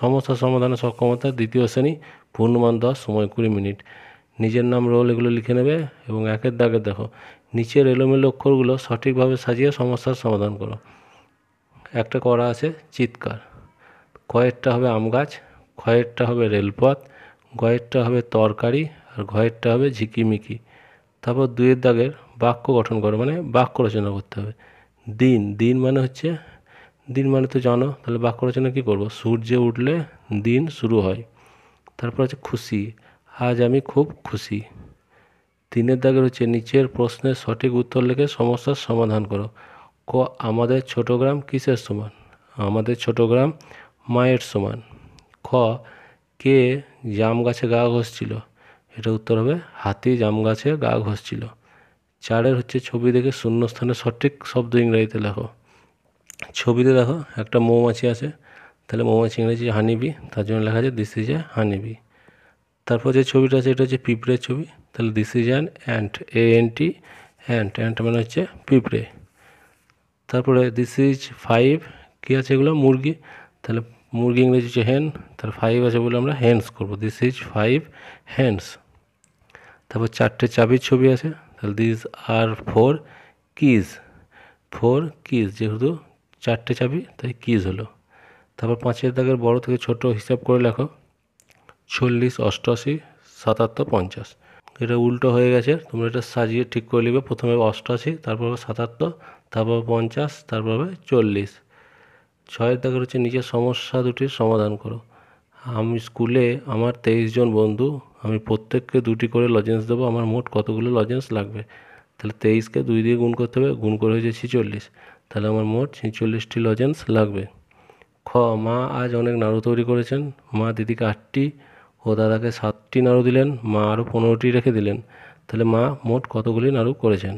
সমস্যা সমাধানের সক্ষমতা দ্বিতীয় শ্রেণী, পূর্ণমান 10, সময় 20 মিনিট। নিজের নাম, রোল এগুলো লিখে নেবে এবং একের দাগে দেখো নিচের এলোমেলো অক্ষরগুলো সঠিকভাবে সাজিয়ে সমস্যার সমাধান করো। একটা করা আছে চিৎকার, কয়েরটা হবে আম গাছ, ক্ষয়েরটা হবে রেলপথ, গয়েরটা হবে তরকারি আর ঘয়েরটা হবে ঝিকিমিকি। তারপর দুইয়ের দাগের বাক্য গঠন করো, মানে বাক্য রচনা করতে হবে। দিন, দিন মানে হচ্ছে, দিন মানে তো জানো, তাহলে বাক্য রচনা কী করবো? সূর্যে উঠলে দিন শুরু হয়। তারপর হচ্ছে খুশি, আজ আমি খুব খুশি। তিনের দাগের হচ্ছে নিচের প্রশ্নের সঠিক উত্তর লিখে সমস্যার সমাধান করো। ক, আমাদের ছোট গ্রাম কিসের সমান? আমাদের ছোট গ্রাম মায়ের সমান। খ, কে জাম গাছে গা ঘষছিল? এটা উত্তর হবে হাতি জাম গাছে গা ঘষছিল। চারের হচ্ছে ছবি দেখে শূন্যস্থানে সঠিক শব্দ ইংরেজিতে লেখো। ছবিতে দেখো একটা মৌমাছি আছে, তাহলে মৌমাছি ইংরেজি হানিবি, তার জন্য লেখা আছে দিস ইজ এ হানিবি। তারপর যে ছবিটা আছে এটা হচ্ছে পিঁপড়ের ছবি, তাহলে this is an ant, ANT, ant, ant মানে হচ্ছে পিঁপড়ে। তারপরে দিস ইজ 5, কী আছে এগুলো? মুরগি, তাহলে মুরগি ইংরেজি হচ্ছে হেন, তার 5 আছে বলে আমরা হেন্স করবো, দিস ইজ 5 হেন্স। তারপর চারটে চাবির ছবি আছে, তাহলে দিস আর 4 কিজ, 4 কিজ, যেহেতু চারটে চাবি তাই কিজ হলো। তারপর পাঁচের দাগের বড় থেকে ছোট হিসাব করে লেখো। 40, 88, 77, 50। এটা উল্টো হয়ে গেছে, তোমরা এটা সাজিয়ে ঠিক করে নেবে। প্রথমে 88, তারপর হবে 77, তারপর 50, তারপর হবে 40। ছয়ের দাগের হচ্ছে নিচের সমস্যা দুটির সমাধান করো। আমি স্কুলে আমার 23 জন বন্ধু, আমি প্রত্যেককে 2টি করে লজেন্স দেবো, আমার মোট কতগুলো লজেন্স লাগবে? তাহলে 23কে 2 দিয়ে গুণ করতে হবে, গুণ করে হয়েছে 46, তাহলে আমার মোট 46টি লজেন্স লাগবে। খ, মা আজ অনেক নাড়ু তৈরি করেছেন। মা দিদিকে 8টি ও দাদাকে 7টি নাড়ু দিলেন, মা আরও 15টি রেখে দিলেন, তাহলে মা মোট কতগুলি নাড়ু করেছেন?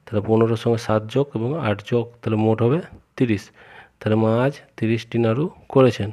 তাহলে 15-র সঙ্গে 7 যোগ এবং 8 যোগ, তাহলে মোট হবে 30, তাহলে মা আজ 30টি নাড়ু করেছেন।